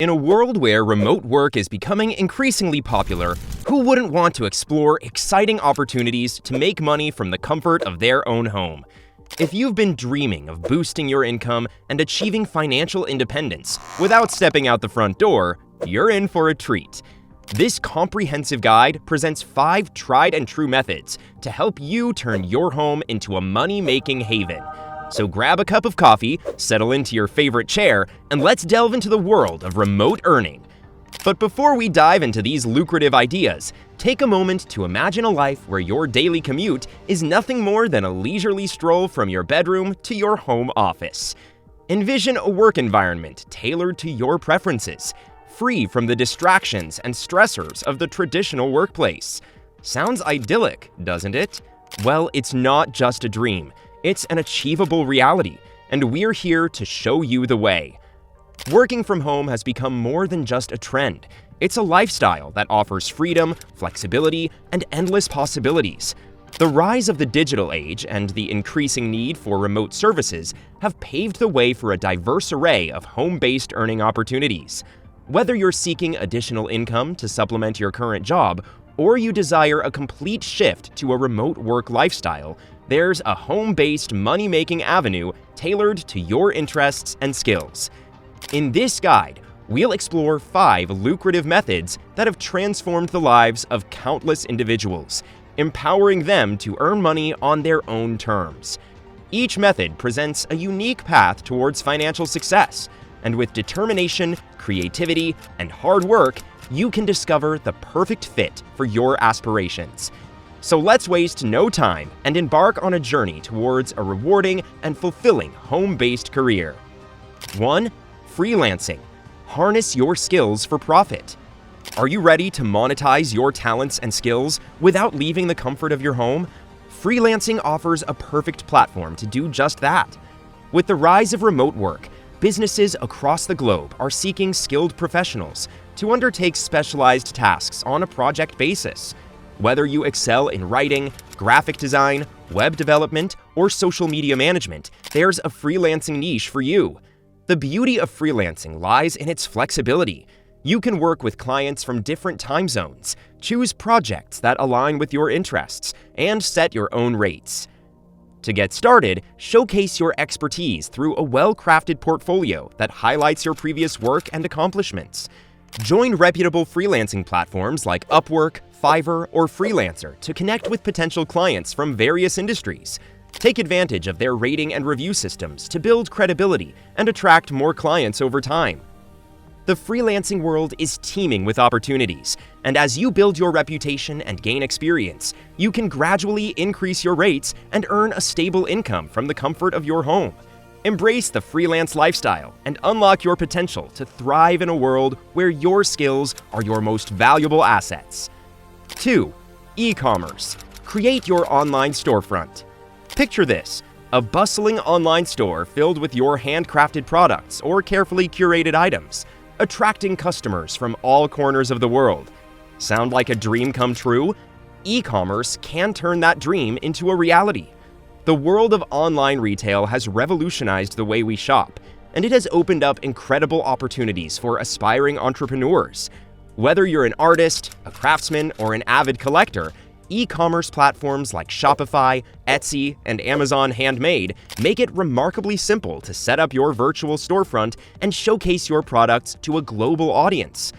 In a world where remote work is becoming increasingly popular, who wouldn't want to explore exciting opportunities to make money from the comfort of their own home? If you've been dreaming of boosting your income and achieving financial independence without stepping out the front door, you're in for a treat. This comprehensive guide presents 5 tried and true methods to help you turn your home into a money-making haven. So grab a cup of coffee, settle into your favorite chair, and let's delve into the world of remote earning. But before we dive into these lucrative ideas, take a moment to imagine a life where your daily commute is nothing more than a leisurely stroll from your bedroom to your home office. Envision a work environment tailored to your preferences, free from the distractions and stressors of the traditional workplace. Sounds idyllic, doesn't it? Well, it's not just a dream. It's an achievable reality, and we're here to show you the way. Working from home has become more than just a trend. It's a lifestyle that offers freedom, flexibility, and endless possibilities. The rise of the digital age and the increasing need for remote services have paved the way for a diverse array of home-based earning opportunities. Whether you're seeking additional income to supplement your current job, or you desire a complete shift to a remote work lifestyle, there's a home-based money-making avenue tailored to your interests and skills. In this guide, we'll explore 5 lucrative methods that have transformed the lives of countless individuals, empowering them to earn money on their own terms. Each method presents a unique path towards financial success, and with determination, creativity, and hard work, you can discover the perfect fit for your aspirations. So let's waste no time and embark on a journey towards a rewarding and fulfilling home-based career. 1. Freelancing. Harness your skills for profit. Are you ready to monetize your talents and skills without leaving the comfort of your home? Freelancing offers a perfect platform to do just that. With the rise of remote work, businesses across the globe are seeking skilled professionals to undertake specialized tasks on a project basis. Whether you excel in writing, graphic design, web development, or social media management, there's a freelancing niche for you. The beauty of freelancing lies in its flexibility. You can work with clients from different time zones, choose projects that align with your interests, and set your own rates. To get started, showcase your expertise through a well-crafted portfolio that highlights your previous work and accomplishments. Join reputable freelancing platforms like Upwork, Fiverr, or Freelancer to connect with potential clients from various industries. Take advantage of their rating and review systems to build credibility and attract more clients over time. The freelancing world is teeming with opportunities, and as you build your reputation and gain experience, you can gradually increase your rates and earn a stable income from the comfort of your home. Embrace the freelance lifestyle and unlock your potential to thrive in a world where your skills are your most valuable assets. 2. E-commerce. Create your online storefront. Picture this: a bustling online store filled with your handcrafted products or carefully curated items, attracting customers from all corners of the world. Sound like a dream come true? E-commerce can turn that dream into a reality. The world of online retail has revolutionized the way we shop, and it has opened up incredible opportunities for aspiring entrepreneurs. Whether you're an artist, a craftsman, or an avid collector, e-commerce platforms like Shopify, Etsy, and Amazon Handmade make it remarkably simple to set up your virtual storefront and showcase your products to a global audience.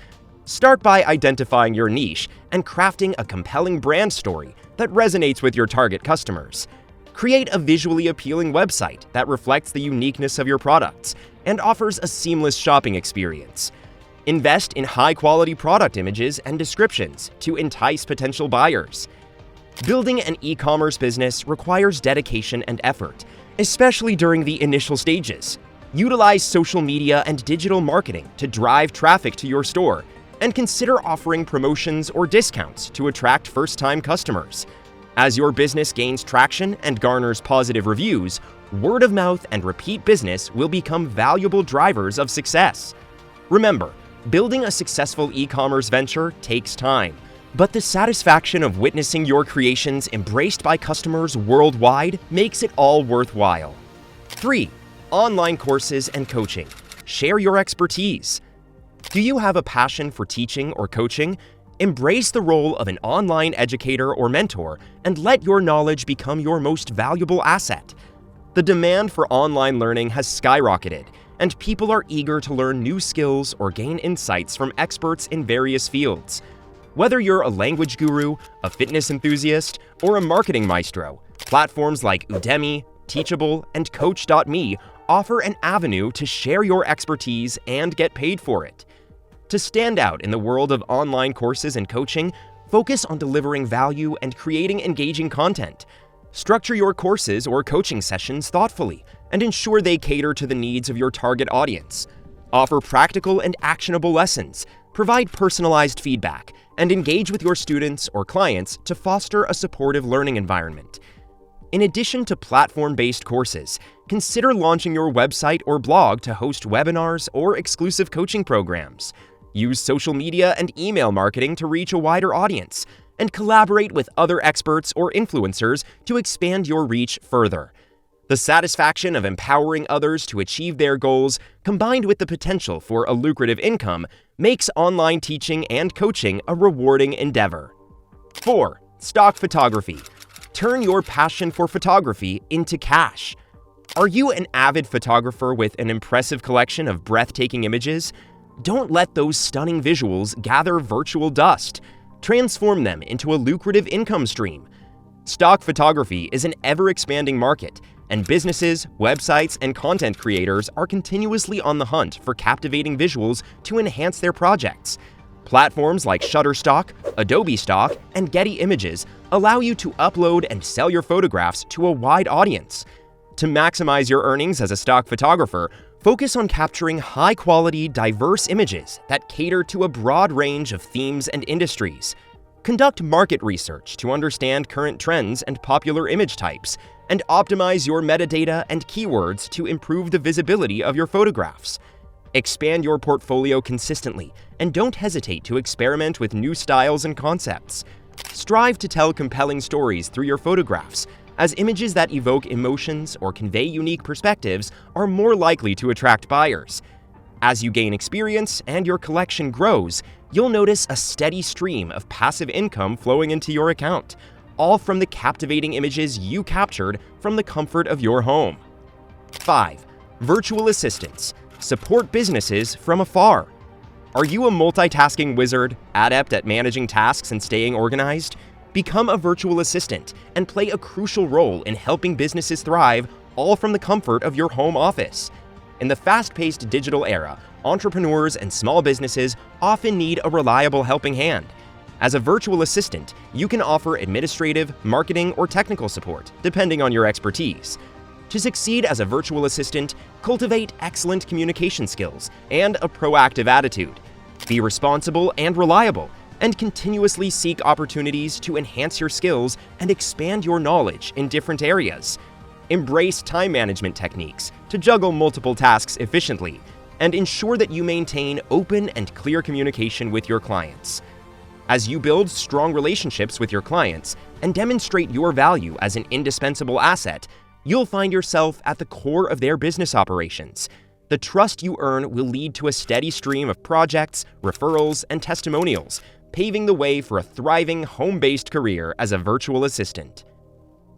Start by identifying your niche and crafting a compelling brand story that resonates with your target customers. Create a visually appealing website that reflects the uniqueness of your products and offers a seamless shopping experience. Invest in high-quality product images and descriptions to entice potential buyers. Building an e-commerce business requires dedication and effort, especially during the initial stages. Utilize social media and digital marketing to drive traffic to your store, and consider offering promotions or discounts to attract first-time customers. As your business gains traction and garners positive reviews, word of mouth and repeat business will become valuable drivers of success. Remember, building a successful e-commerce venture takes time, but the satisfaction of witnessing your creations embraced by customers worldwide makes it all worthwhile. 3. Online courses and coaching. Share your expertise. Do you have a passion for teaching or coaching? Embrace the role of an online educator or mentor and let your knowledge become your most valuable asset. The demand for online learning has skyrocketed, and people are eager to learn new skills or gain insights from experts in various fields. Whether you're a language guru, a fitness enthusiast, or a marketing maestro, platforms like Udemy, Teachable, and Coach.me offer an avenue to share your expertise and get paid for it. To stand out in the world of online courses and coaching, focus on delivering value and creating engaging content. Structure your courses or coaching sessions thoughtfully and ensure they cater to the needs of your target audience. Offer practical and actionable lessons, provide personalized feedback, and engage with your students or clients to foster a supportive learning environment. In addition to platform-based courses, consider launching your website or blog to host webinars or exclusive coaching programs. Use social media and email marketing to reach a wider audience, and collaborate with other experts or influencers to expand your reach further. The satisfaction of empowering others to achieve their goals, combined with the potential for a lucrative income, makes online teaching and coaching a rewarding endeavor. 4. Stock photography. Turn your passion for photography into cash. Are you an avid photographer with an impressive collection of breathtaking images? Don't let those stunning visuals gather virtual dust. Transform them into a lucrative income stream. Stock photography is an ever-expanding market, and businesses, websites, and content creators are continuously on the hunt for captivating visuals to enhance their projects. Platforms like Shutterstock, Adobe Stock, and Getty Images allow you to upload and sell your photographs to a wide audience. To maximize your earnings as a stock photographer, focus on capturing high-quality, diverse images that cater to a broad range of themes and industries. Conduct market research to understand current trends and popular image types, and optimize your metadata and keywords to improve the visibility of your photographs. Expand your portfolio consistently, and don't hesitate to experiment with new styles and concepts. Strive to tell compelling stories through your photographs, as images that evoke emotions or convey unique perspectives are more likely to attract buyers. As you gain experience and your collection grows, you'll notice a steady stream of passive income flowing into your account, all from the captivating images you captured from the comfort of your home. 5. Virtual assistants. Support businesses from afar. Are you a multitasking wizard, adept at managing tasks and staying organized? Become a virtual assistant and play a crucial role in helping businesses thrive, all from the comfort of your home office. In the fast-paced digital era, entrepreneurs and small businesses often need a reliable helping hand. As a virtual assistant, you can offer administrative, marketing, or technical support, depending on your expertise. To succeed as a virtual assistant, cultivate excellent communication skills and a proactive attitude. Be responsible and reliable, and continuously seek opportunities to enhance your skills and expand your knowledge in different areas. Embrace time management techniques to juggle multiple tasks efficiently, and ensure that you maintain open and clear communication with your clients. As you build strong relationships with your clients and demonstrate your value as an indispensable asset, you'll find yourself at the core of their business operations. The trust you earn will lead to a steady stream of projects, referrals, and testimonials, paving the way for a thriving home-based career as a virtual assistant.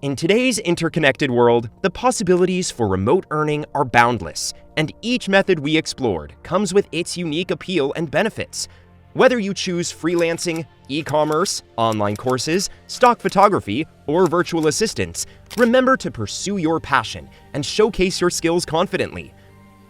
In today's interconnected world, the possibilities for remote earning are boundless, and each method we explored comes with its unique appeal and benefits. Whether you choose freelancing, e-commerce, online courses, stock photography, or virtual assistants, remember to pursue your passion and showcase your skills confidently.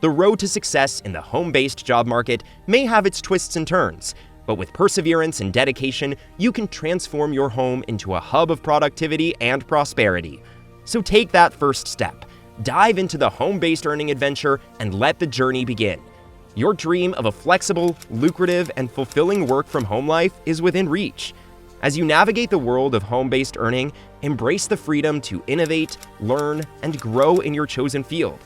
The road to success in the home-based job market may have its twists and turns, but with perseverance and dedication, you can transform your home into a hub of productivity and prosperity. So take that first step, dive into the home-based earning adventure, and let the journey begin. Your dream of a flexible, lucrative, and fulfilling work-from-home life is within reach. As you navigate the world of home-based earning, embrace the freedom to innovate, learn, and grow in your chosen field.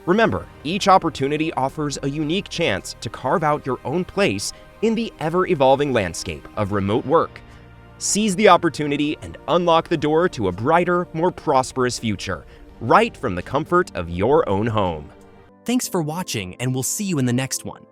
Remember, each opportunity offers a unique chance to carve out your own place in the ever-evolving landscape of remote work. Seize the opportunity and unlock the door to a brighter, more prosperous future, right from the comfort of your own home. Thanks for watching, and we'll see you in the next one.